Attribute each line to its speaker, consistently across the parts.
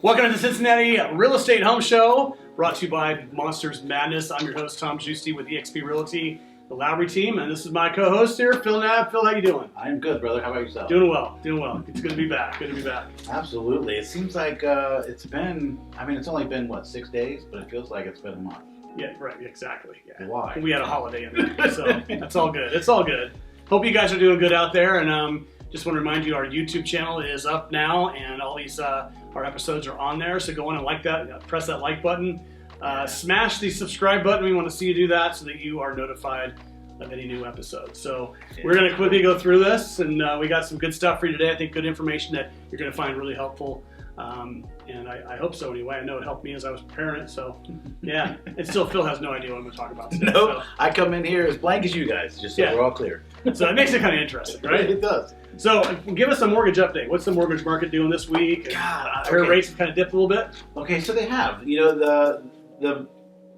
Speaker 1: Welcome to the Cincinnati Real Estate Home Show, brought to you by Monsters Madness. I'm your host, Tom Giusti with EXP Realty, the Lowry Team, and this is my co-host here, Phil Knabe. Phil, how you doing?
Speaker 2: I'm good, brother. How about yourself?
Speaker 1: Doing well. It's good to be back.
Speaker 2: Absolutely. It seems like it's only been, 6 days, but it feels like it's been a month.
Speaker 1: Yeah, right, exactly. Yeah.
Speaker 2: Why?
Speaker 1: We had a holiday in there, so that's all good. It's all good. Hope you guys are doing good out there, and just want to remind you our YouTube channel is up now, and all these our episodes are on there, so go on and like that, press that like button, smash the subscribe button. We want to see you do that so that you are notified of any new episodes. So we're going to quickly go through this, and we got some good stuff for you today. I think good information that you're going to find really helpful, and I hope so anyway. I know it helped me as I was preparing it, so yeah. And still, Phil has no idea what I'm going to talk about today.
Speaker 2: No, so. I come in here as blank as you guys, just so we're all clear.
Speaker 1: So that makes it kind of interesting, right?
Speaker 2: It does.
Speaker 1: So give us a mortgage update. What's the mortgage market doing this week?
Speaker 2: God,
Speaker 1: Her rates have kind of dipped a little bit.
Speaker 2: Okay, so they have. You know,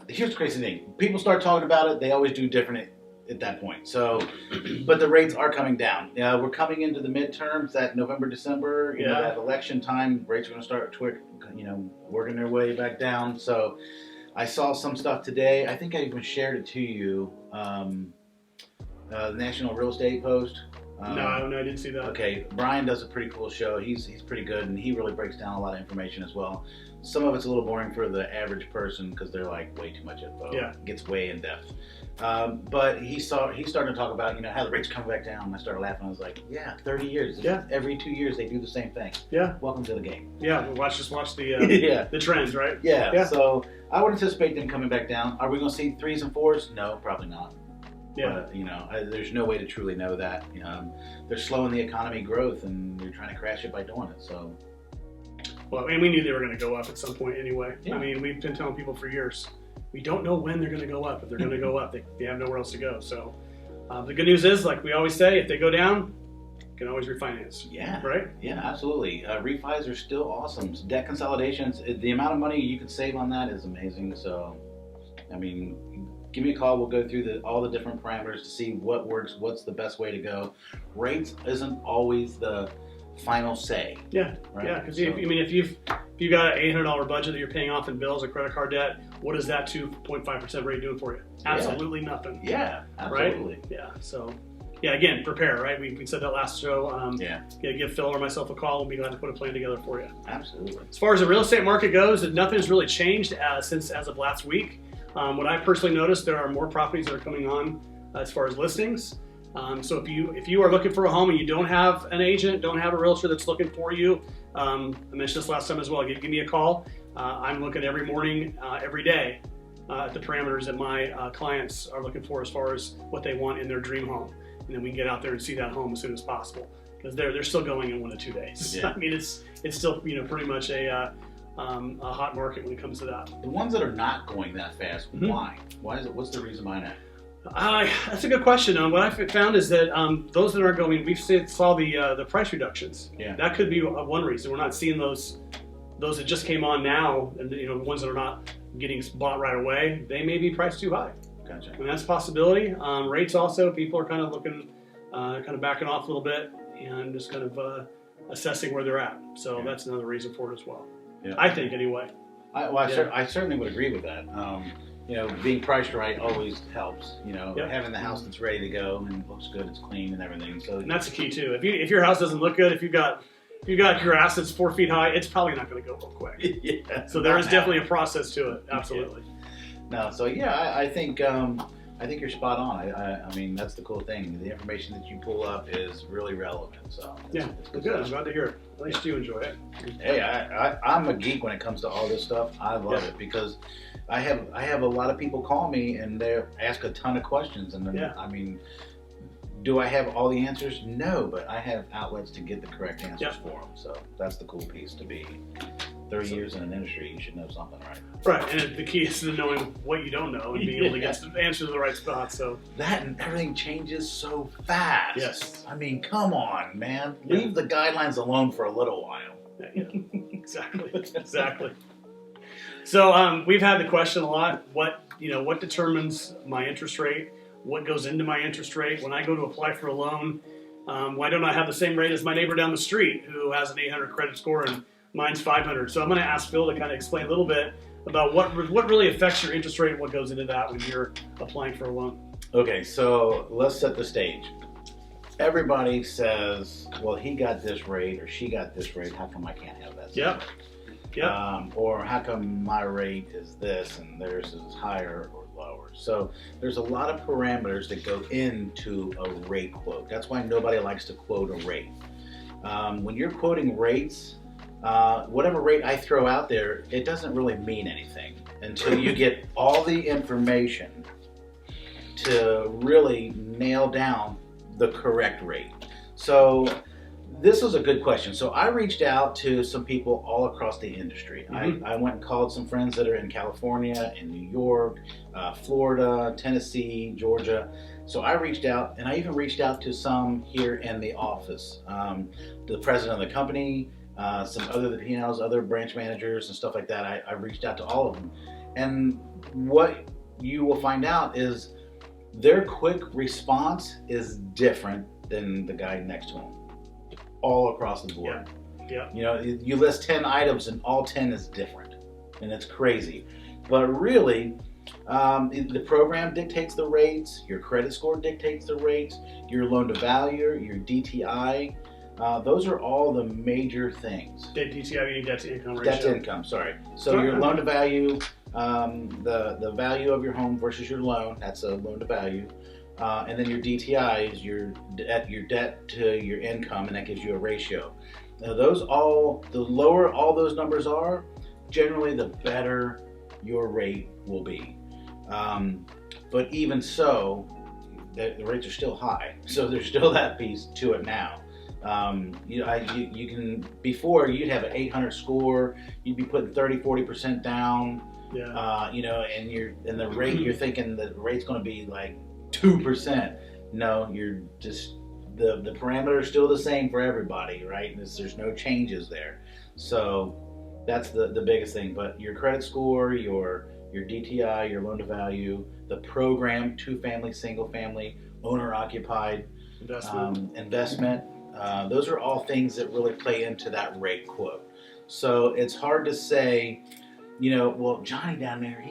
Speaker 2: here's the crazy thing. People start talking about it. They always do different at that point. So, but the rates are coming down. We're coming into the midterms, that November, December, you know, that election time. Rates are going to start working their way back down. So I saw some stuff today. I think I even shared it to you. The National Real Estate Post.
Speaker 1: No, I didn't see that.
Speaker 2: Okay, Brian does a pretty cool show. He's pretty good, and he really breaks down a lot of information as well. Some of it's a little boring for the average person because they're like way too much info.
Speaker 1: Yeah,
Speaker 2: it gets way in depth. But he started to talk about how the rates come back down. And I started laughing. I was like, yeah, 30 years.
Speaker 1: Yeah,
Speaker 2: every 2 years they do the same thing.
Speaker 1: Yeah,
Speaker 2: welcome to the game.
Speaker 1: Yeah, watch the the trends, right?
Speaker 2: Yeah. So I would anticipate them coming back down. Are we going to see 3s and 4s? No, probably not.
Speaker 1: Yeah,
Speaker 2: but, there's no way to truly know that. They're slowing the economy growth, and they're trying to crash it by doing it. So,
Speaker 1: well, and we knew they were going to go up at some point anyway.
Speaker 2: Yeah.
Speaker 1: I mean, we've been telling people for years, we don't know when they're going to go up, but they're going to go up. They have nowhere else to go. So, the good news is, like we always say, if they go down, you can always refinance.
Speaker 2: Yeah.
Speaker 1: Right?
Speaker 2: Yeah, absolutely. Refis are still awesome. Debt consolidations, the amount of money you can save on that is amazing. So, I mean, give me a call. We'll go through all the different parameters to see what works, what's the best way to go. Rates isn't always the final say.
Speaker 1: Yeah, right? Yeah, because if you've got an $800 budget that you're paying off in bills or credit card debt, what is that 2.5% rate doing for you? Absolutely nothing.
Speaker 2: Yeah, absolutely.
Speaker 1: Right? Yeah, so yeah, again, prepare, right? We said that last show. Give Phil or myself a call. We'll be glad to put a plan together for you.
Speaker 2: Absolutely.
Speaker 1: As far as the real estate market goes, nothing's really changed as of last week. What I personally noticed, there are more properties that are coming on as far as listings. So if you are looking for a home and you don't have an agent, don't have a realtor that's looking for you, I mentioned this last time as well. Give me a call. I'm looking every morning, every day at the parameters that my clients are looking for as far as what they want in their dream home, and then we can get out there and see that home as soon as possible because they're still going in 1 to 2 days. Yeah. I mean, it's still pretty much a hot market when it comes to that.
Speaker 2: The ones that are not going that fast, why? Why is it? What's the reason behind that?
Speaker 1: That's a good question. What I found is that those that aren't going, we saw the price reductions.
Speaker 2: Yeah.
Speaker 1: That could be one reason we're not seeing those that just came on now, and the ones that are not getting bought right away. They may be priced too high.
Speaker 2: Gotcha.
Speaker 1: And that's a possibility. Rates also, people are kind of looking, kind of backing off a little bit and just kind of assessing where they're at. So that's another reason for it as well. Yeah. I think anyway.
Speaker 2: I certainly would agree with that. Being priced right always helps. Having the house that's ready to go and looks good, it's clean and everything. So
Speaker 1: and that's the key too. If your house doesn't look good, if you got grass that's 4 feet high, it's probably not going to go real quick.
Speaker 2: Yeah.
Speaker 1: So there is definitely a process to it. Absolutely.
Speaker 2: Yeah. No. So I think you're spot on. I mean, that's the cool thing. The information that you pull up is really relevant. So
Speaker 1: it's good. I'm glad to hear it. At least you enjoy it.
Speaker 2: Hey, I'm a geek when it comes to all this stuff. I love it because I have a lot of people call me and they ask a ton of questions. And then, I mean, do I have all the answers? No, but I have outlets to get the correct answers for them. So that's the cool piece to be. 30 years in an industry, you should know something, right?
Speaker 1: Right, and the key is to knowing what you don't know and being able to get the answer to the right spot. So
Speaker 2: that and everything changes so fast.
Speaker 1: Yes.
Speaker 2: I mean, come on, man. Leave the guidelines alone for a little while.
Speaker 1: Yeah. Exactly. So we've had the question a lot. What determines my interest rate? What goes into my interest rate? When I go to apply for a loan, why don't I have the same rate as my neighbor down the street who has an 800 credit score and Mine's 500. So I'm going to ask Phil to kind of explain a little bit about what really affects your interest rate and what goes into that when you're applying for a loan.
Speaker 2: Okay, so let's set the stage. Everybody says, well, he got this rate or she got this rate. How come I can't have that?
Speaker 1: Yep. Yep.
Speaker 2: Or how come my rate is this and theirs is higher or lower? So there's a lot of parameters that go into a rate quote. That's why nobody likes to quote a rate. When you're quoting rates, whatever rate I throw out there, it doesn't really mean anything until you get all the information to really nail down the correct rate. So this is a good question. So I reached out to some people all across the industry.
Speaker 1: Mm-hmm.
Speaker 2: I went and called some friends that are in California, in New York, Florida, Tennessee, Georgia. So I reached out, and I even reached out to some here in the office. The president of the company, some other P&Ls, other branch managers and stuff like that. I reached out to all of them. And what you will find out is their quick response is different than the guy next to him, all across the board.
Speaker 1: Yeah.
Speaker 2: You know, you list 10 items and all 10 is different, and it's crazy. But really, the program dictates the rates, your credit score dictates the rates, your loan to value, your DTI. Those are all the major things.
Speaker 1: DTI meaning debt to income ratio.
Speaker 2: Debt to income, sorry. So your loan to value, the value of your home versus your loan, that's a loan to value. And then your DTI is your debt to your income, and that gives you a ratio. Now the lower all those numbers are, generally the better your rate will be. But even so, the rates are still high. So there's still that piece to it now. You can, before you'd have an 800 score, you'd be putting 30-40% down.
Speaker 1: Yeah.
Speaker 2: And the rate, you're thinking the rate's going to be like 2%. No, you're just, the parameters are still the same for everybody, right? There's no changes there. So that's the biggest thing. But your credit score, your DTI, your loan to value, the program, 2-family, single family, owner occupied, investment. Those are all things that really play into that rate quote. So it's hard to say, well, Johnny down there,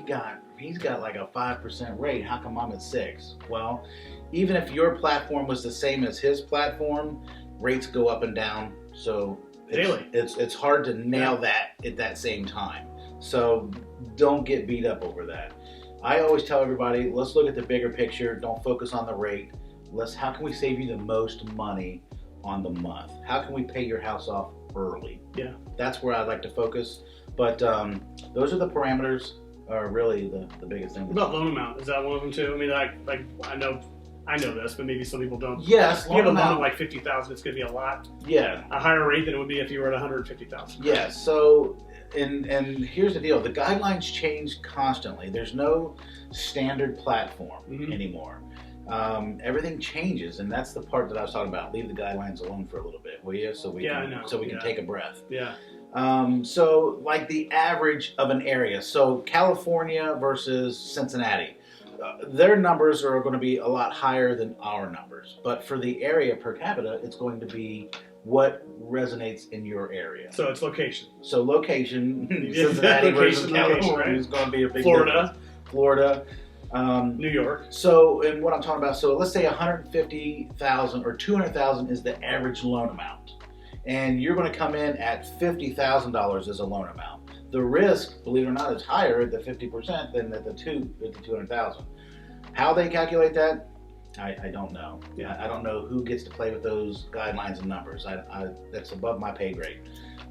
Speaker 2: he's got like a 5% rate. How come I'm at 6? Well, even if your platform was the same as his platform, rates go up and down. So it's hard to nail that at that same time. So don't get beat up over that. I always tell everybody, let's look at the bigger picture. Don't focus on the rate. How can we save you the most money on the month? How can we pay your house off early? Yeah, that's where I'd like to focus. But those are the parameters, are really the biggest thing.
Speaker 1: What about loan amount? Is that one of them too? I mean, like I know this, but maybe some people don't.
Speaker 2: Yes,
Speaker 1: if you have a loan of like $50,000, it's going to be a lot.
Speaker 2: Yeah,
Speaker 1: a higher rate than it would be if you were at $150,000.
Speaker 2: Yeah. So, and here's the deal: the guidelines change constantly. There's no standard platform anymore. Everything changes, and that's the part that I was talking about. Leave the guidelines alone for a little bit, will you? So we can take a breath.
Speaker 1: Yeah.
Speaker 2: So like the average of an area. So California versus Cincinnati, their numbers are going to be a lot higher than our numbers. But for the area per capita, it's going to be what resonates in your area.
Speaker 1: So it's location.
Speaker 2: So location, Cincinnati versus California is going to be a big difference. Florida.
Speaker 1: New York.
Speaker 2: So, and what I'm talking about, so let's say 150,000 or 200,000 is the average loan amount, and you're going to come in at $50,000 as a loan amount. The risk, believe it or not, is higher at the 50% than at the 200,000. How they calculate that, I don't know. Yeah, I don't know who gets to play with those guidelines and numbers. That's above my pay grade.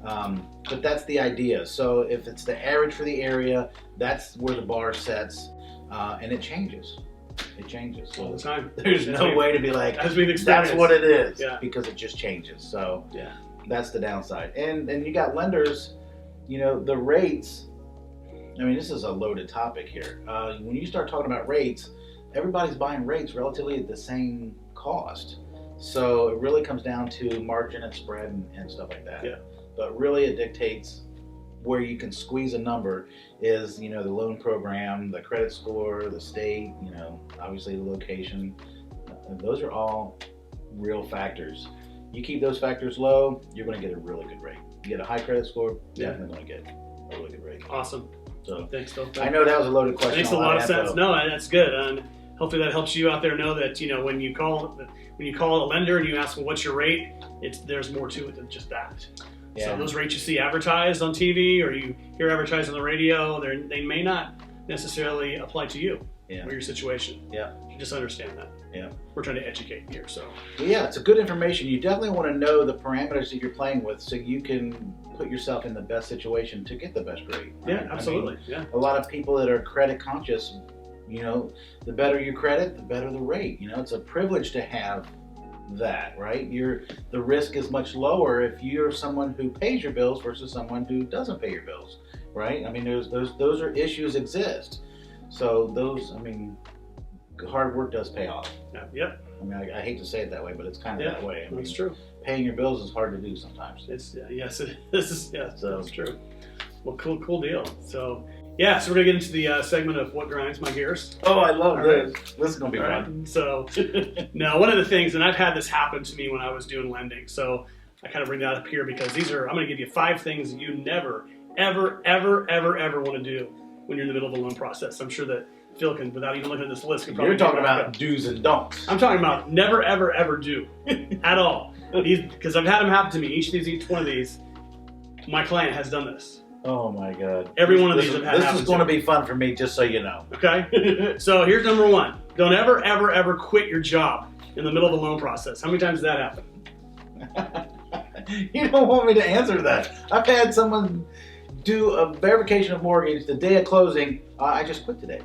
Speaker 2: But that's the idea. So if it's the average for the area, that's where the bar sets. And it changes. It changes. So
Speaker 1: all the time.
Speaker 2: There's no way to be like,
Speaker 1: that's
Speaker 2: what it is,
Speaker 1: because
Speaker 2: it just changes. So that's the downside. And you got lenders, the rates. I mean, this is a loaded topic here. When you start talking about rates, everybody's buying rates relatively at the same cost. So it really comes down to margin and spread and stuff like that. Yeah. But really it dictates where you can squeeze a number is, the loan program, the credit score, the state, obviously the location. Those are all real factors. You keep those factors low, you're going to get a really good rate. get a high credit score, definitely going to get a really good rate.
Speaker 1: Awesome.
Speaker 2: So
Speaker 1: thanks, Phil.
Speaker 2: I know that was a loaded question.
Speaker 1: Makes a lot of sense. No, that's good. And hopefully that helps you out there know that, when you call a lender and you ask, well, what's your rate? There's more to it than just that.
Speaker 2: Yeah.
Speaker 1: So those rates you see advertised on TV or you hear advertised on the radio, they may not necessarily apply to you or your situation.
Speaker 2: Yeah.
Speaker 1: You just understand that.
Speaker 2: Yeah.
Speaker 1: We're trying to educate here. So
Speaker 2: yeah, it's a good information. You definitely want to know the parameters that you're playing with so you can put yourself in the best situation to get the best rate. Right?
Speaker 1: Yeah, absolutely.
Speaker 2: A lot of people that are credit conscious, the better your credit, the better the rate. It's a privilege to have that, right? The risk is much lower if you're someone who pays your bills versus someone who doesn't pay your bills, right? I mean, those are issues exist. So hard work does pay off.
Speaker 1: Yep.
Speaker 2: I mean, I hate to say it that way, but it's kind of that way.
Speaker 1: That's true.
Speaker 2: Paying your bills is hard to do sometimes.
Speaker 1: Yes, it is. That's true. Well, cool deal. So we're gonna get into the segment of what grinds my gears.
Speaker 2: Oh, I love this.
Speaker 1: Right.
Speaker 2: This is gonna be fun.
Speaker 1: Right. So now one of the things, and I've had this happen to me when I was doing lending. So I kind of bring that up here because I'm gonna give you 5 things that you never, ever, ever, ever, ever want to do when you're in the middle of a loan process. I'm sure that Phil can, without even looking at this list, can probably.
Speaker 2: You're talking about do's and don'ts.
Speaker 1: I'm talking about never, ever, ever do at all. Because I've had them happen to me. Each one of these, my client has done this.
Speaker 2: Oh my God!
Speaker 1: Every one of these I've had.
Speaker 2: This is going to be fun for me, just so you know.
Speaker 1: Okay. So here's number 1: don't ever, ever, ever quit your job in the middle of the loan process. How many times did that happen?
Speaker 2: You don't want me to answer that. I've had someone do a verification of mortgage the day of closing. I just quit today.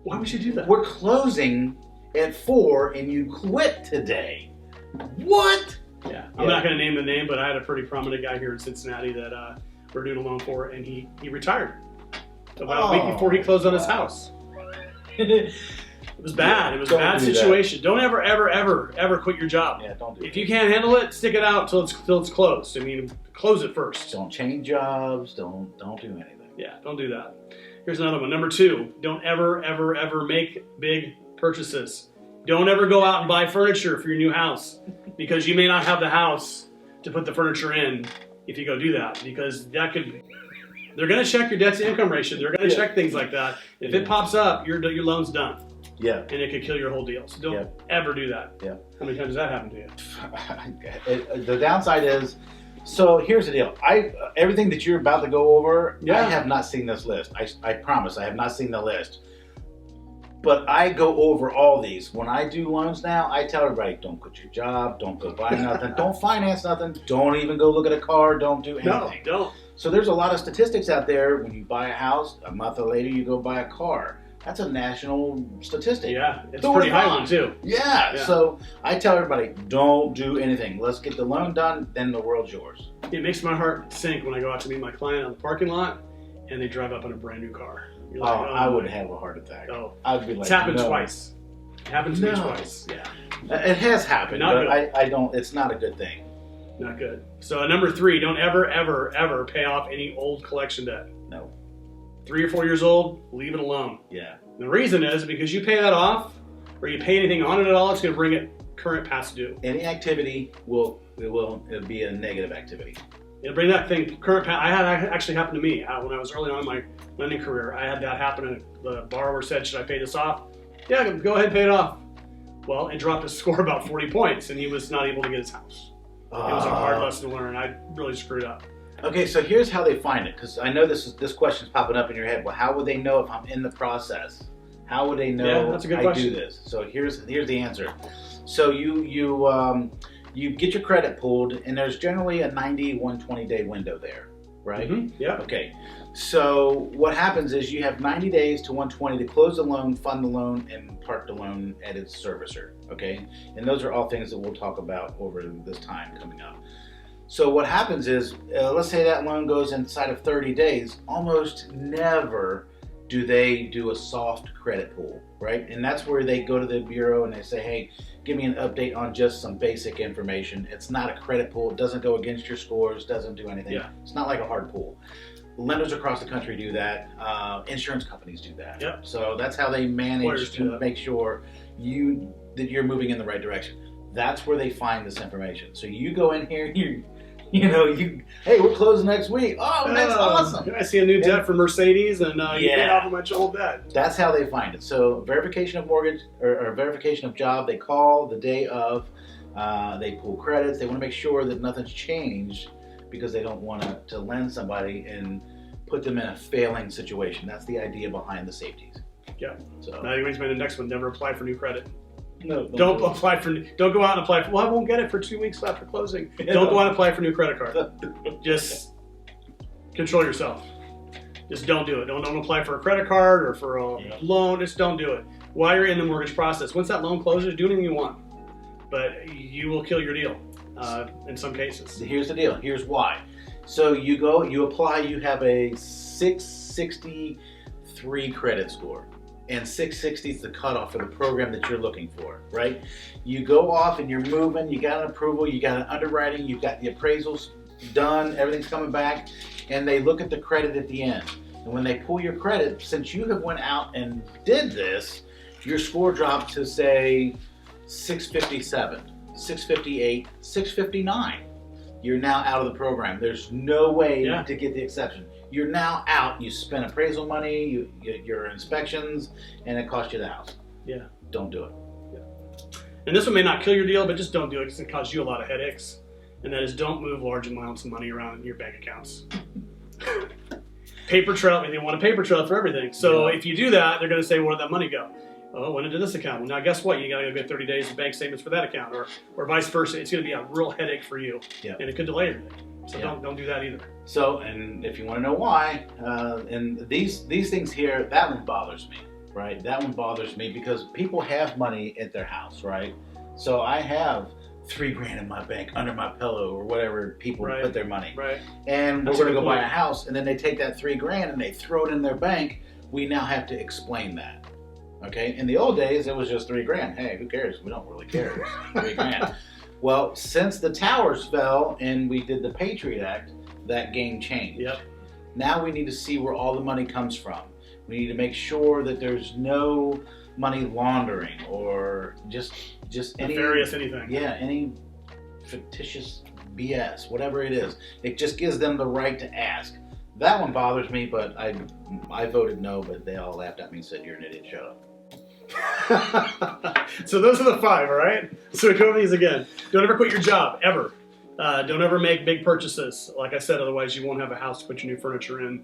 Speaker 1: Why would you do that?
Speaker 2: We're closing at 4 and you quit today. What?
Speaker 1: Yeah. I'm not going to name the name, but I had a pretty prominent guy here in Cincinnati that we're doing a loan for, and he retired about a week before he closed on his house. It was bad. It was a bad situation. Don't ever, ever, ever, ever quit your job.
Speaker 2: Yeah, don't do
Speaker 1: If you can't handle it, stick it out till it's closed. I mean, close it first.
Speaker 2: Don't change jobs. Don't do anything.
Speaker 1: Yeah, don't do that. Here's another one. Number 2, don't ever, ever, ever make big purchases. Don't ever go out and buy furniture for your new house because you may not have the house to put the furniture in if you go do that, because they're going to check your debt to income ratio. They're going to check things like that. If it pops up, your loan's done.
Speaker 2: Yeah.
Speaker 1: And it could kill your whole deal. So don't ever do that.
Speaker 2: Yeah.
Speaker 1: How many times has that happened to you?
Speaker 2: The downside is, so here's the deal. Everything that you're about to go over, I have not seen this list. I promise I have not seen the list. But I go over all these. When I do loans now, I tell everybody, don't quit your job, don't go buy nothing, don't finance nothing, don't even go look at a car, don't do anything.
Speaker 1: No, don't.
Speaker 2: So there's a lot of statistics out there. When you buy a house, a month later you go buy a car. That's a national statistic.
Speaker 1: Yeah, it's a pretty high one too.
Speaker 2: Yeah, so I tell everybody, don't do anything. Let's get the loan done, then the world's yours.
Speaker 1: It makes my heart sink when I go out to meet my client on the parking lot and they drive up in a brand new car. You're like,
Speaker 2: I would have a heart attack.
Speaker 1: Oh,
Speaker 2: I'd be like,
Speaker 1: it's happened twice. It happened to me twice. Yeah,
Speaker 2: it has happened,
Speaker 1: not
Speaker 2: but
Speaker 1: good.
Speaker 2: I don't. It's not a good thing.
Speaker 1: Not good. So number 3, don't ever, ever, ever pay off any old collection debt.
Speaker 2: No.
Speaker 1: 3 or 4 years old, leave it alone.
Speaker 2: Yeah.
Speaker 1: The reason is because you pay that off, or you pay anything on it at all, it's going to bring it current past due.
Speaker 2: Any activity will be a negative activity.
Speaker 1: It'll bring that thing current past. Actually happened to me when I was early on in my lending career. I had that happen, and the borrower said, "Should I pay this off?" Yeah, go ahead and pay it off. Well, it dropped his score about 40 points, and he was not able to get his house. It was a hard lesson to learn. I really screwed up.
Speaker 2: Okay, so here's how they find it, because I know this question's popping up in your head. Well, how would they know if I'm in the process? How would they know
Speaker 1: that's a good
Speaker 2: I
Speaker 1: question.
Speaker 2: do this? So here's the answer. So you get your credit pulled, and there's generally a 90, 120-day window there, right?
Speaker 1: Mm-hmm. Yeah.
Speaker 2: Okay. So what happens is you have 90 days to 120 to close the loan, fund the loan, and park the loan at its servicer, okay? And those are all things that we'll talk about over this time coming up. So what happens is, let's say that loan goes inside of 30 days, almost never do they do a soft credit pull, right? And that's where they go to the bureau and they say, hey, give me an update on just some basic information. It's not a credit pull. It doesn't go against your scores, doesn't do anything.
Speaker 1: Yeah.
Speaker 2: It's not like a hard pull. Lenders across the country do that. Insurance companies do that.
Speaker 1: Yep.
Speaker 2: So that's how they manage to make sure that you're moving in the right direction. That's where they find this information. So you go in here, Hey, we're closing next week. Oh, that's awesome.
Speaker 1: I see a new debt for Mercedes, and you paid off of my old debt.
Speaker 2: That's how they find it. So verification of mortgage or verification of job, they call the day of, they pull credits. They want to make sure that nothing's changed because they don't want to lend somebody and put them in a failing situation. That's the idea behind the safeties.
Speaker 1: Yeah.
Speaker 2: So
Speaker 1: now you brings me to the next one. Never apply for new credit.
Speaker 2: no,
Speaker 1: Don't go out and apply for. Well, I won't get it for 2 weeks after closing. Don't go out and apply for a new credit card. Just control yourself. Just don't do it. Don't apply for a credit card or for a loan. Just don't do it. While you're in the mortgage process, once that loan closes, do anything you want, but you will kill your deal in some cases.
Speaker 2: Here's the deal. Here's why. So you go, you apply. You have a 663 credit score. And 660 is the cutoff for the program that you're looking for, right? You go off and you're moving, you got an approval, you got an underwriting, you've got the appraisals done, everything's coming back, and they look at the credit at the end. And when they pull your credit, since you have went out and did this, your score dropped to say 657, 658, 659. You're now out of the program. There's no way to get the exception. You're now out. You spent appraisal money, your inspections, and it cost you the house.
Speaker 1: Yeah.
Speaker 2: Don't do it.
Speaker 1: Yeah. And this one may not kill your deal, but just don't do it because it causes you a lot of headaches. And that is, don't move large amounts of money around in your bank accounts. Paper trail. They want a paper trail for everything. So if you do that, they're going to say, where did that money go? Oh, went into this account. Well, now guess what? You got to go get 30 days of bank statements for that account, or vice versa. It's going to be a real headache for you, and it could delay everything. So don't do that either.
Speaker 2: So, and if you want to know why, and these things here, that one bothers me, right? That one bothers me because people have money at their house, right? So I have $3,000 in my bank under my pillow or whatever people put their money.
Speaker 1: Right.
Speaker 2: And we're going to go buy a house, and then they take that $3,000 and they throw it in their bank. We now have to explain that. Okay. In the old days, it was just $3,000. Hey, who cares? We don't really care. It's $3,000. Well, since the towers fell and we did the Patriot Act, that game changed.
Speaker 1: Yep.
Speaker 2: Now we need to see where all the money comes from. We need to make sure that there's no money laundering or just any
Speaker 1: nefarious anything.
Speaker 2: Yeah, any fictitious BS, whatever it is. It just gives them the right to ask. That one bothers me, but I voted no, but they all laughed at me and said, "You're an idiot, shut up."
Speaker 1: So those are the 5, all right? So we go over these again. Don't ever quit your job, ever. Don't ever make big purchases. Like I said, otherwise you won't have a house to put your new furniture in.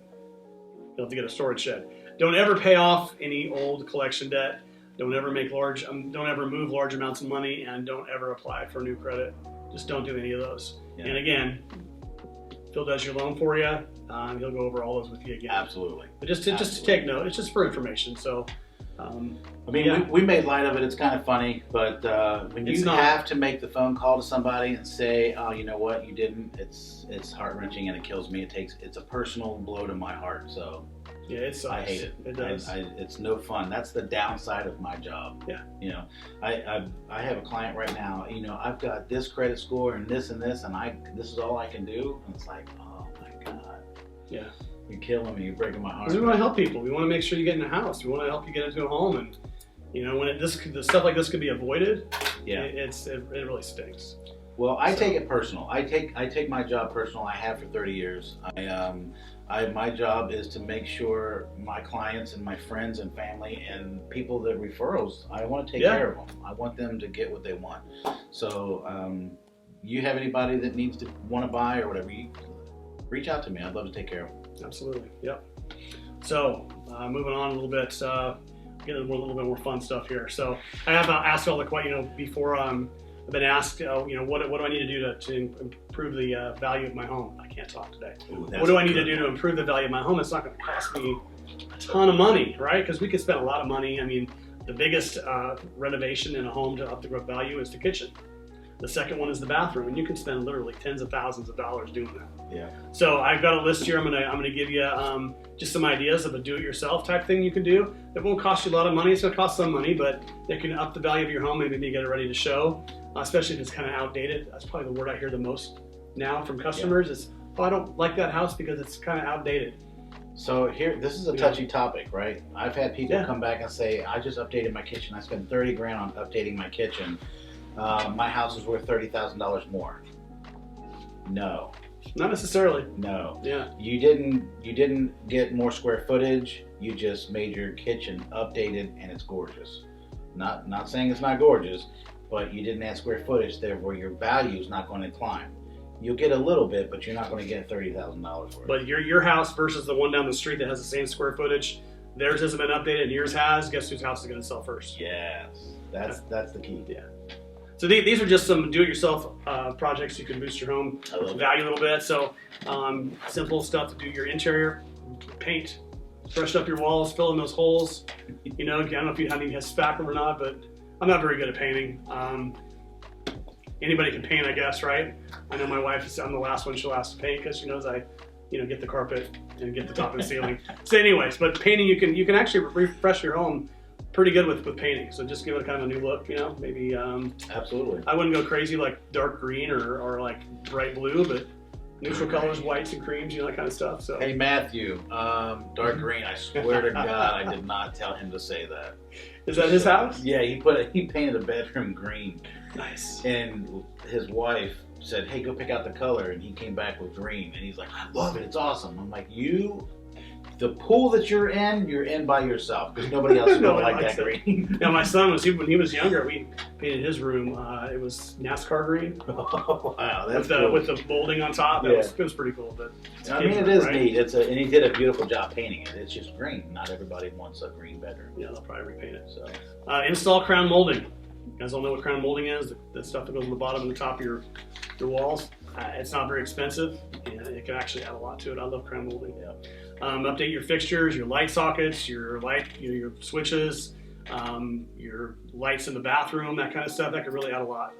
Speaker 1: You'll have to get a storage shed. Don't ever pay off any old collection debt. Don't ever make don't ever move large amounts of money, and don't ever apply for new credit. Just don't do any of those. Yeah. And again, Phil does your loan for you. He'll go over all those with you again.
Speaker 2: Absolutely.
Speaker 1: But just to take note, it's just for information. So.
Speaker 2: We made light of it. It's kind of funny, but when you have to make the phone call to somebody and say, "Oh, you know what? You didn't." It's heart wrenching and it kills me. It's a personal blow to my heart. So
Speaker 1: yeah, it sucks.
Speaker 2: I hate it.
Speaker 1: It does.
Speaker 2: It's no fun. That's the downside of my job.
Speaker 1: Yeah.
Speaker 2: I have a client right now. I've got this credit score and this, and this is all I can do. And it's like, oh my God.
Speaker 1: Yeah.
Speaker 2: You're killing me. You're breaking my heart.
Speaker 1: Because we want to help people. We want to make sure you get in a house. We want to help you get into a home, and when the stuff like this could be avoided, it really stinks.
Speaker 2: Well, I take it personal. I take my job personal. I have for 30 years. My job is to make sure my clients and my friends and family and people that referrals, I want to take care of them. I want them to get what they want. So, you have anybody that want to buy or whatever, you reach out to me. I'd love to take care of them.
Speaker 1: Absolutely. Yep. So, moving on a little bit, get a little bit more fun stuff here. So, I have asked all the questions, before I've been asked, what do I need to do to improve the value of my home? I can't talk today.
Speaker 2: Ooh,
Speaker 1: what do I need to do to improve the value of my home? It's not going to cost me a ton of money, right? Because we could spend a lot of money. I mean, the biggest renovation in a home to up the growth value is the kitchen. The second one is the bathroom, and you can spend literally tens of thousands of dollars doing that.
Speaker 2: Yeah.
Speaker 1: So I've got a list here. I'm gonna give you just some ideas of a do-it-yourself type thing you can do. It won't cost you a lot of money. It's gonna cost some money, but it can up the value of your home. Maybe get it ready to show, especially if it's kind of outdated. That's probably the word I hear the most now from customers. Is, "Oh, I don't like that house because it's kind of outdated."
Speaker 2: So this is a touchy topic, right? I've had people come back and say, "I just updated my kitchen. I spent $30,000 on updating my kitchen. My house is worth $30,000 more." No.
Speaker 1: Not necessarily.
Speaker 2: No.
Speaker 1: Yeah.
Speaker 2: You didn't get more square footage. You just made your kitchen updated and it's gorgeous. Not saying it's not gorgeous, but you didn't add square footage, therefore your value is not going to climb. You'll get a little bit, but you're not going to get $30,000 for it.
Speaker 1: But your house versus the one down the street that has the same square footage, theirs hasn't been updated and yours has. Guess whose house is going to sell first?
Speaker 2: Yes, that's the key.
Speaker 1: Yeah. So these are just some do-it-yourself projects you can boost your home value a little bit. So simple stuff to do your interior, paint, brush up your walls, fill in those holes. You know, I don't know if you have spackle them or not, but I'm not very good at painting. Anybody can paint, I guess, right? I know my wife is, I'm the last one she'll ask to paint because she knows I, get the carpet and get the top and ceiling. So anyways, but painting, you can actually refresh your home pretty good with painting. So just give it kind of a new look, maybe.
Speaker 2: Absolutely.
Speaker 1: I wouldn't go crazy like dark green or like bright blue, but neutral colors, whites and creams, that kind of stuff. So.
Speaker 2: Hey Matthew, dark green. I swear to God, I did not tell him to say that.
Speaker 1: Is that his house?
Speaker 2: Yeah, he painted the bedroom green.
Speaker 1: Nice.
Speaker 2: And his wife said, "Hey, go pick out the color," and he came back with green, and he's like, "I love it. It's awesome." I'm like, the pool that you're in by yourself because nobody else is going to like that green.
Speaker 1: Now my son when he was younger, we painted his room. It was NASCAR green.
Speaker 2: Oh, wow, that's cool.
Speaker 1: With the molding on top.
Speaker 2: Yeah.
Speaker 1: It was pretty cool. But
Speaker 2: I mean, it is neat. And he did a beautiful job painting it. It's just green. Not everybody wants a green bedroom.
Speaker 1: Yeah, they'll probably repaint it. So install crown molding. You guys all know what crown molding is? The stuff that goes on the bottom and the top of your walls. It's not very expensive, and it can actually add a lot to it. I love crown molding. Yeah. Update your fixtures, your light sockets, your switches, your lights in the bathroom, that kind of stuff. That could really add a lot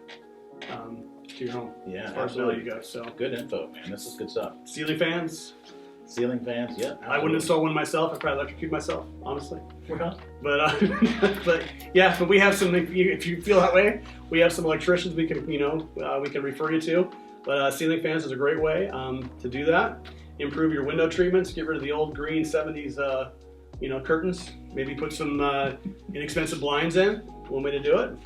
Speaker 1: to your home.
Speaker 2: Yeah,
Speaker 1: as far as value goes. So
Speaker 2: good info, man. This is good stuff.
Speaker 1: Ceiling fans.
Speaker 2: Ceiling fans, yeah. Absolutely.
Speaker 1: I wouldn't install one myself. I'd probably electrocute myself, honestly.
Speaker 2: But
Speaker 1: but we have some. If you feel that way, we have some electricians we can we can refer you to. But ceiling fans is a great way to do that. Improve your window treatments. Get rid of the old green 70s curtains. Maybe put some inexpensive blinds in. One way to do it.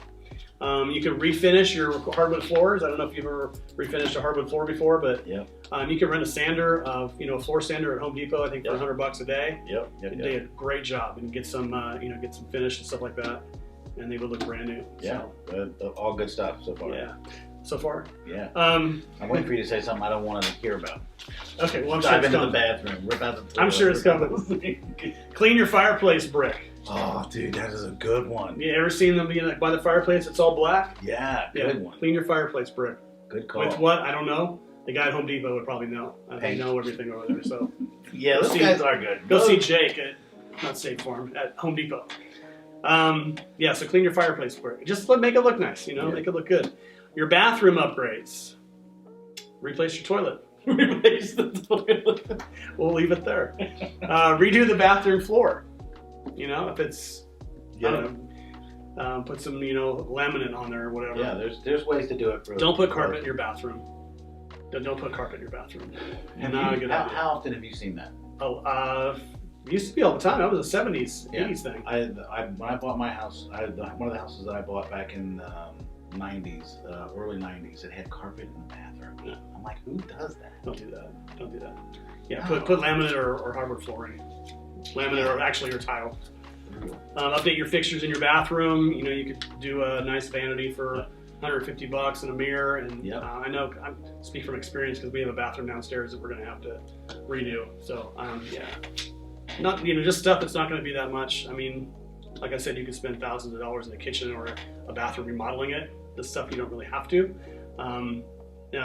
Speaker 1: You can refinish your hardwood floors. I don't know if you've ever refinished a hardwood floor before, but you can rent a sander, a floor sander at Home Depot. I think for $100 a day. They do a great job and get some get some finish and stuff like that, and they would look brand new.
Speaker 2: Yeah, so. All good stuff so far.
Speaker 1: Yeah. So far?
Speaker 2: Yeah. I'm waiting for you to say something I don't want to hear about.
Speaker 1: Okay, well, I'm
Speaker 2: sure it's coming. Dive into the bathroom, rip out the toilet.
Speaker 1: I'm sure it's coming. Clean your fireplace brick.
Speaker 2: Oh, dude, that is a good one.
Speaker 1: You ever seen them by the fireplace? It's all black?
Speaker 2: Yeah, good one.
Speaker 1: Clean your fireplace brick.
Speaker 2: Good call.
Speaker 1: With what? I don't know. The guy at Home Depot would probably know. They know everything over there, so.
Speaker 2: Yeah, those guys are good.
Speaker 1: Go see Jake not State Farm, at Home Depot. So clean your fireplace brick. Just make it look nice, make it look good. Your bathroom upgrades. Replace your toilet. Replace the toilet. We'll leave it there. Redo the bathroom floor. If it's, I don't know, put some, laminate on there or whatever.
Speaker 2: Yeah, there's ways to do it.
Speaker 1: Don't put carpet in your bathroom. Don't put carpet in your bathroom.
Speaker 2: How often have you seen that?
Speaker 1: It used to be all the time. That was a 70s, 80s thing.
Speaker 2: When I bought my house, one of the houses that I bought back in 90s, early 90s, it had carpet in the bathroom. Yeah. I'm like, who does that?
Speaker 1: Don't do that. Yeah, no. put laminate or hardwood flooring. Laminate or actually your tile. Update your fixtures in your bathroom. You could do a nice vanity for $150 and a mirror. And I know I speak from experience because we have a bathroom downstairs that we're going to have to redo. So not just stuff that's not going to be that much. I mean, like I said, you could spend thousands of dollars in the kitchen or a bathroom remodeling it. The stuff you don't really have to.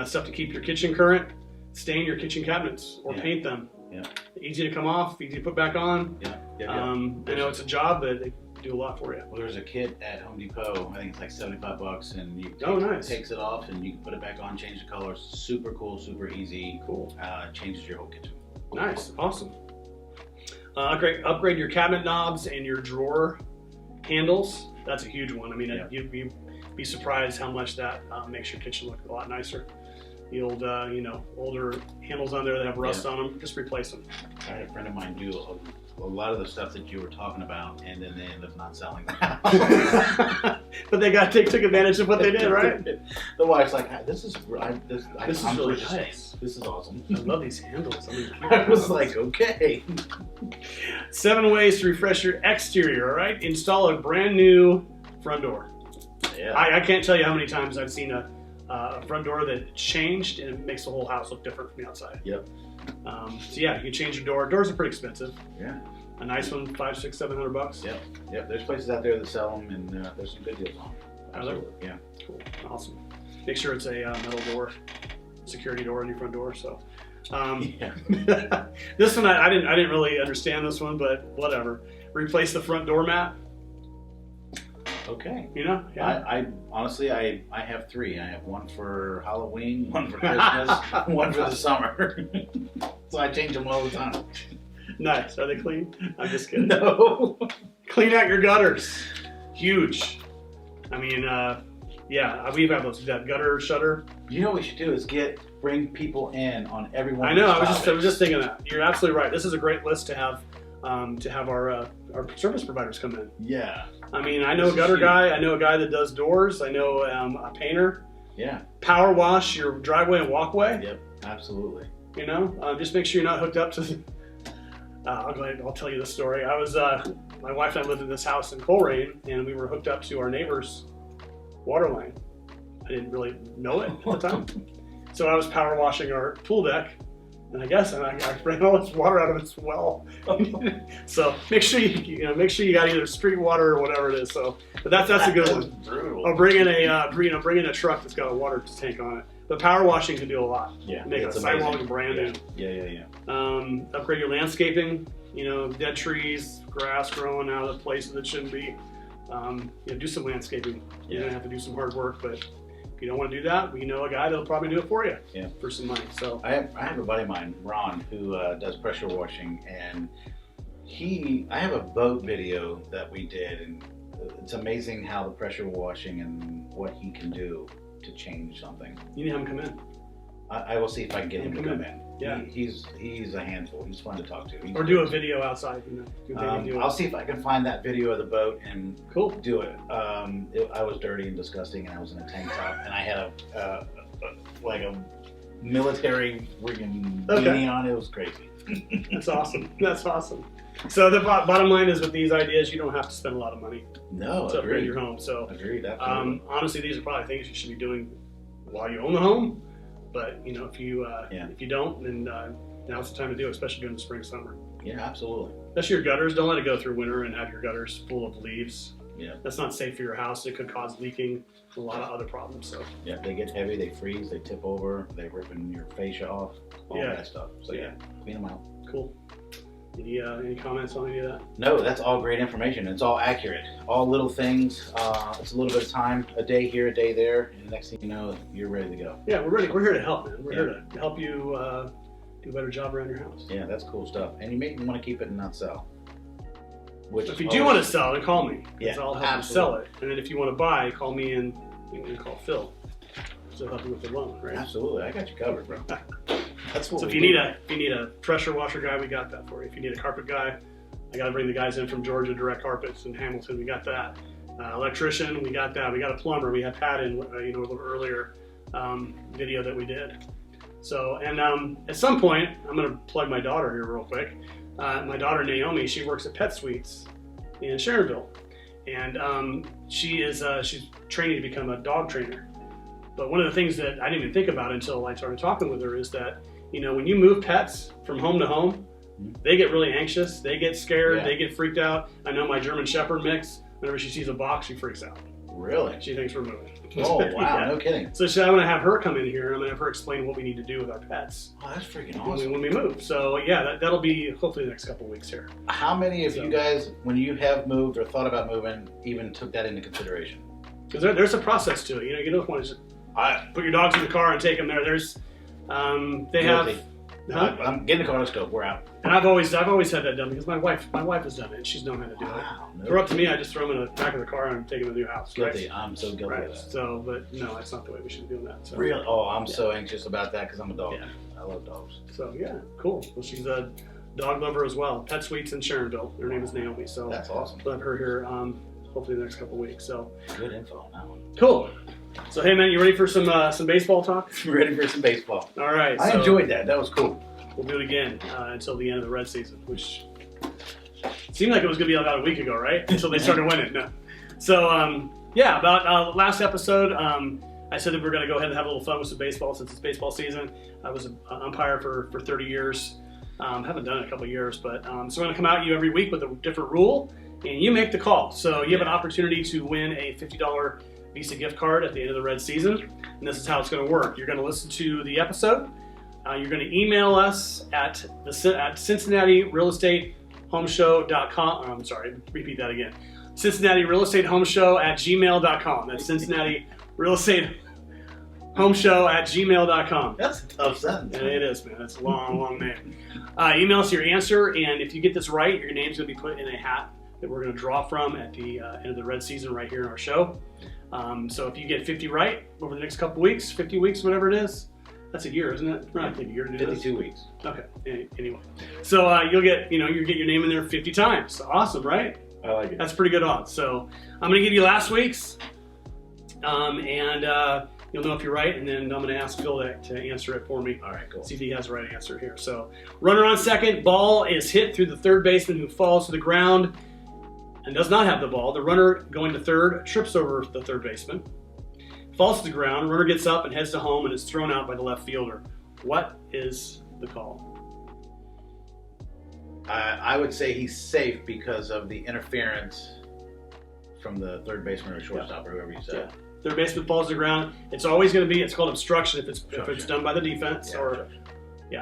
Speaker 1: Stuff to keep your kitchen current. Stain your kitchen cabinets or paint them. Yeah. Easy to come off, easy to put back on. I know it's a job, but they do a lot for you.
Speaker 2: Well, there's a kit at Home Depot. I think it's like $75, and you takes it off, and you can put it back on, change the colors. Super cool, super easy. Cool. Changes your whole kitchen.
Speaker 1: Nice, awesome. Upgrade your cabinet knobs and your drawer handles. That's a huge one. I mean, you'd be surprised how much that makes your kitchen look a lot nicer. The old, older handles on there that have rust on them, just replace them.
Speaker 2: I had a friend of mine do a lot of the stuff that you were talking about, and then they end up not selling the house.
Speaker 1: But they took advantage of what they did, right?
Speaker 2: The wife's like, "This is I'm
Speaker 1: really nice.
Speaker 2: This is awesome.
Speaker 1: I love these handles.
Speaker 2: I was like, okay.
Speaker 1: 7 ways to refresh your exterior. All right, install a brand new front door.
Speaker 2: Yeah.
Speaker 1: I can't tell you how many times I've seen a front door that changed and it makes the whole house look different from the outside.
Speaker 2: Yep.
Speaker 1: So yeah, you can change your door. Doors are pretty expensive.
Speaker 2: Yeah.
Speaker 1: A nice one, $500, $600, $700.
Speaker 2: Yep. Yep. There's places out there that sell them, and there's some good deals on them.
Speaker 1: Absolutely.
Speaker 2: Yeah.
Speaker 1: Cool. Awesome. Make sure it's a metal door, security door on your front door. So.
Speaker 2: Yeah.
Speaker 1: This one I didn't really understand this one, but whatever. Replace the front door mat.
Speaker 2: Okay.
Speaker 1: You know? Yeah.
Speaker 2: I honestly I have 3. I have one for Halloween, one for Christmas, one for the summer. So I change them all the time.
Speaker 1: Nice. Are they clean? I'm just kidding.
Speaker 2: No.
Speaker 1: Clean out your gutters. Huge. I mean, yeah, we have that gutter shutter.
Speaker 2: You know what we should do is bring people in on every one.
Speaker 1: I know. I was just thinking that. You're absolutely right. This is a great list to have our service providers come in.
Speaker 2: Yeah.
Speaker 1: I mean, I know a gutter guy. I know a guy that does doors. I know a painter.
Speaker 2: Yeah. Power
Speaker 1: wash your driveway and walkway.
Speaker 2: Yep. Absolutely.
Speaker 1: You know, just make sure you're not hooked up to. I'll tell you the story. I was my wife and I lived in this house in Coleraine, and we were hooked up to our neighbor's water line. I didn't really know it at the time, so I was power washing our pool deck, and I ran all this water out of its well. So make sure you got either street water or whatever it is. So, but that's a good one.
Speaker 2: Brutal.
Speaker 1: I'll bring in a truck that's got a water tank on it. But power washing can do a lot.
Speaker 2: Yeah,
Speaker 1: make a sidewalk look brand new.
Speaker 2: Yeah.
Speaker 1: Upgrade your landscaping. You know, dead trees, grass growing out of places that shouldn't be. Do some landscaping. You're gonna have to do some hard work, but if you don't want to do that, we know a guy that'll probably do it for you. Yeah. For some money. So
Speaker 2: I have a buddy of mine, Ron, who does pressure washing, and I have a boat video that we did, and it's amazing how the pressure washing and what he can do to change something.
Speaker 1: You need to have him come in.
Speaker 2: I will see if I can get him to come in.
Speaker 1: Yeah.
Speaker 2: He's a handful. He's fun to talk to.
Speaker 1: Or do a video outside.
Speaker 2: I'll see if I can find that video of the boat and do it. I was dirty and disgusting, and I was in a tank top, and I had a military rigging beanie on. It was crazy.
Speaker 1: That's awesome. That's awesome. So the bottom line is, with these ideas, you don't have to spend a lot of money to upgrade your home. So
Speaker 2: agreed. Absolutely.
Speaker 1: Honestly, these are probably things you should be doing while you own the home. But if you don't, then now's the time to do it, especially during the spring, summer.
Speaker 2: Yeah, absolutely.
Speaker 1: Especially your gutters. Don't let it go through winter and have your gutters full of leaves.
Speaker 2: Yeah.
Speaker 1: That's not safe for your house. It could cause leaking, a lot of other problems. So
Speaker 2: yeah, they get heavy, they freeze, they tip over, they ripping your fascia off, all that stuff. So yeah, clean them out.
Speaker 1: Cool. Any comments on any of that?
Speaker 2: No, that's all great information. It's all accurate. All little things. It's a little bit of time, a day here, a day there, and the next thing you know, you're ready to go.
Speaker 1: Yeah, we're ready. We're here to help, man. We're here to help you do a better job around your house.
Speaker 2: Yeah, that's cool stuff. And you may want to keep it and not sell.
Speaker 1: If you do want to sell, then call me.
Speaker 2: Yeah,
Speaker 1: I'll help you sell it. And then if you want to buy, call me and you can call Phil. So help you with the loan, right?
Speaker 2: Absolutely, I got you covered, bro. That's what
Speaker 1: so if you need a pressure washer guy, we got that for you. If you need a carpet guy, I got to bring the guys in from Georgia, Direct Carpets in Hamilton. We got that. Electrician, we got that. We got a plumber. We had Pat in, a little earlier video that we did. So, and at some point, I'm going to plug my daughter here real quick. My daughter Naomi, she works at Pet Suites in Sharonville, and she's training to become a dog trainer. But one of the things that I didn't even think about until I started talking with her is that, when you move pets from home to home, they get really anxious, they get scared, they get freaked out. I know my German Shepherd mix, whenever she sees a box, she freaks out.
Speaker 2: Really?
Speaker 1: She thinks we're moving.
Speaker 2: Oh, wow, no kidding.
Speaker 1: So I'm going to have her come in here, and I'm going to have her explain what we need to do with our pets.
Speaker 2: Oh, that's freaking awesome.
Speaker 1: When we move. So yeah, that'll be hopefully the next couple of weeks here.
Speaker 2: How many of you guys, when you have moved or thought about moving, even took that into consideration?
Speaker 1: Because there's a process to it. You don't want to just put your dogs in the car and take them there. There's they have.
Speaker 2: I'm getting the car. Let's go. We're out.
Speaker 1: And I've always had that done because my wife has done it. And she's known how to do it.
Speaker 2: No.
Speaker 1: If they're up to me, I just throw them in the back of the car and take them to the new house.
Speaker 2: Guilty.
Speaker 1: Right?
Speaker 2: I'm so guilty of that.
Speaker 1: So, but no, that's not the way we should be doing that. So.
Speaker 2: Really? Oh, I'm so anxious about that because I'm a dog.
Speaker 1: Yeah.
Speaker 2: I love dogs.
Speaker 1: So yeah, cool. Well, she's a dog lover as well. Pet Sweets in Sharonville. Her name is Naomi. So
Speaker 2: That's awesome.
Speaker 1: we'll have her here hopefully the next couple of weeks. So
Speaker 2: Good info on that one.
Speaker 1: cool. So hey man, you ready for some baseball talk?
Speaker 2: Ready for some baseball.
Speaker 1: All right.
Speaker 2: I
Speaker 1: so
Speaker 2: enjoyed that. That was cool.
Speaker 1: We'll do it again until the end of the Red season, which seemed like it was going to be about a week ago, right? Until they started winning. No. So about last episode, I said that we were going to go ahead and have a little fun with some baseball since it's baseball season. I was an umpire for 30 years. Haven't done it in a couple of years, but so we're going to come out to you every week with a different rule, and you make the call. So you have an opportunity to win a $50 Visa gift card at the end of the Red season, and this is how it's going to work. You're going to listen to the episode. You're going to email us at CincinnatiRealEstateHomeShow.com. I'm sorry, repeat that again. CincinnatiRealEstateHomeShow@gmail.com. That's CincinnatiRealEstateHomeShow@gmail.com.
Speaker 2: That's a tough sentence.
Speaker 1: And it is, man. That's a long, long name. Email us your answer, and if you get this right, your name's going to be put in a hat that we're going to draw from at the end of the Red season right here in our show. So if you get 50 right over the next couple weeks, 50 weeks, whatever it is, that's a year, isn't it? Right, I think a year to do this.
Speaker 2: 52 weeks.
Speaker 1: Okay. Anyway, so you'll get your name in there 50 times. Awesome, right?
Speaker 2: I like it.
Speaker 1: That's pretty good odds. So I'm going to give you last week's, and you'll know if you're right, and then I'm going to ask Phil to answer it for me.
Speaker 2: All right, cool.
Speaker 1: See if he has the right answer here. So runner on second, ball is hit through the third baseman who falls to the ground and does not have the ball. The runner going to third trips over the third baseman, falls to the ground, runner gets up and heads to home and is thrown out by the left fielder. What is the call?
Speaker 2: I would say he's safe because of the interference from the third baseman or shortstop or whoever you said.
Speaker 1: Yeah. Third baseman falls to the ground. It's always going to be, it's called obstruction if it's done by the defense,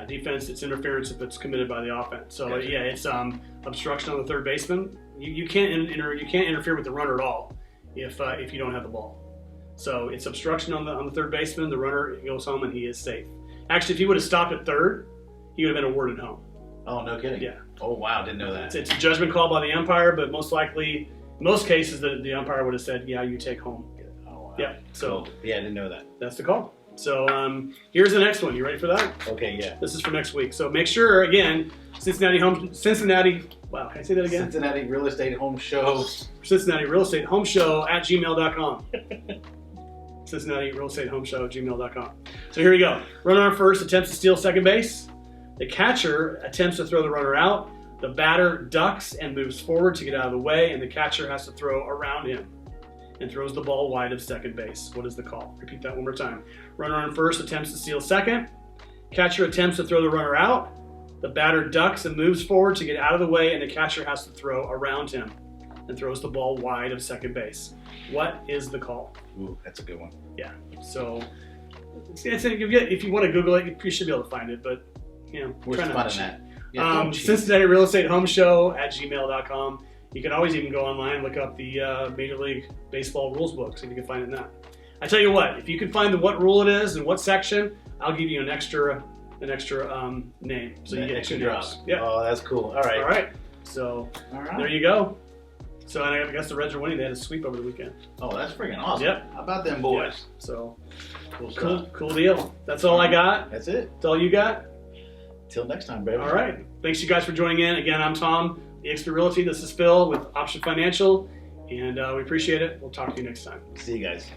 Speaker 1: defense, it's interference if it's committed by the offense. So it's obstruction on the third baseman. You can't interfere with the runner at all if you don't have the ball. So it's obstruction on the third baseman. The runner goes home and he is safe. Actually, if he would have stopped at third, he would have been awarded home.
Speaker 2: Oh, no kidding.
Speaker 1: Yeah.
Speaker 2: Oh, wow, didn't know that.
Speaker 1: It's a judgment call by the umpire, but most likely, most cases, the umpire would have said, "Yeah, you take home."
Speaker 2: Oh, wow.
Speaker 1: Yeah. So
Speaker 2: yeah, I didn't know that.
Speaker 1: that's the call. So here's the next one. You ready for that?
Speaker 2: Okay, yeah.
Speaker 1: This is for next week. So make sure, again, Cincinnati. Wow, can I say that again?
Speaker 2: Cincinnati Real Estate Home Show.
Speaker 1: Cincinnati Real Estate Home Show @gmail.com. Cincinnati Real Estate Home Show @gmail.com. So here we go. Runner on first attempts to steal second base. The catcher attempts to throw the runner out. The batter ducks and moves forward to get out of the way, and the catcher has to throw around him and throws the ball wide of second base. What is the call? Repeat that one more time. Runner on first attempts to steal second. Catcher attempts to throw the runner out. The batter ducks and moves forward to get out of the way, and the catcher has to throw around him and throws the ball wide of second base. What is the call?
Speaker 2: Ooh, that's a good one.
Speaker 1: Yeah. So if you want to Google it, you should be able to find it, but
Speaker 2: We're
Speaker 1: try not to
Speaker 2: fun in
Speaker 1: cheat.
Speaker 2: that. Yeah,
Speaker 1: Cincinnati Real Estate Home Show @gmail.com. You can always even go online and look up the Major League Baseball rules books, and you can find it in that. I tell you what, if you can find what rule it is and what section, I'll give you an extra name. So you get
Speaker 2: extra
Speaker 1: 2
Speaker 2: drop.
Speaker 1: names. Yeah.
Speaker 2: Oh, that's cool. All right.
Speaker 1: All right. So there you go. So I guess the Reds are winning. They had a sweep over the weekend.
Speaker 2: Oh, that's freaking awesome.
Speaker 1: Yep.
Speaker 2: How about them boys?
Speaker 1: Yeah. So
Speaker 2: Cool.
Speaker 1: cool deal. That's all I got.
Speaker 2: That's it.
Speaker 1: That's all you got.
Speaker 2: Till next time, baby.
Speaker 1: All right. Thanks, you guys, for joining in. Again, I'm Tom, EXP Realty. This is Phil with Option Financial, and we appreciate it. We'll talk to you next time.
Speaker 2: See you guys.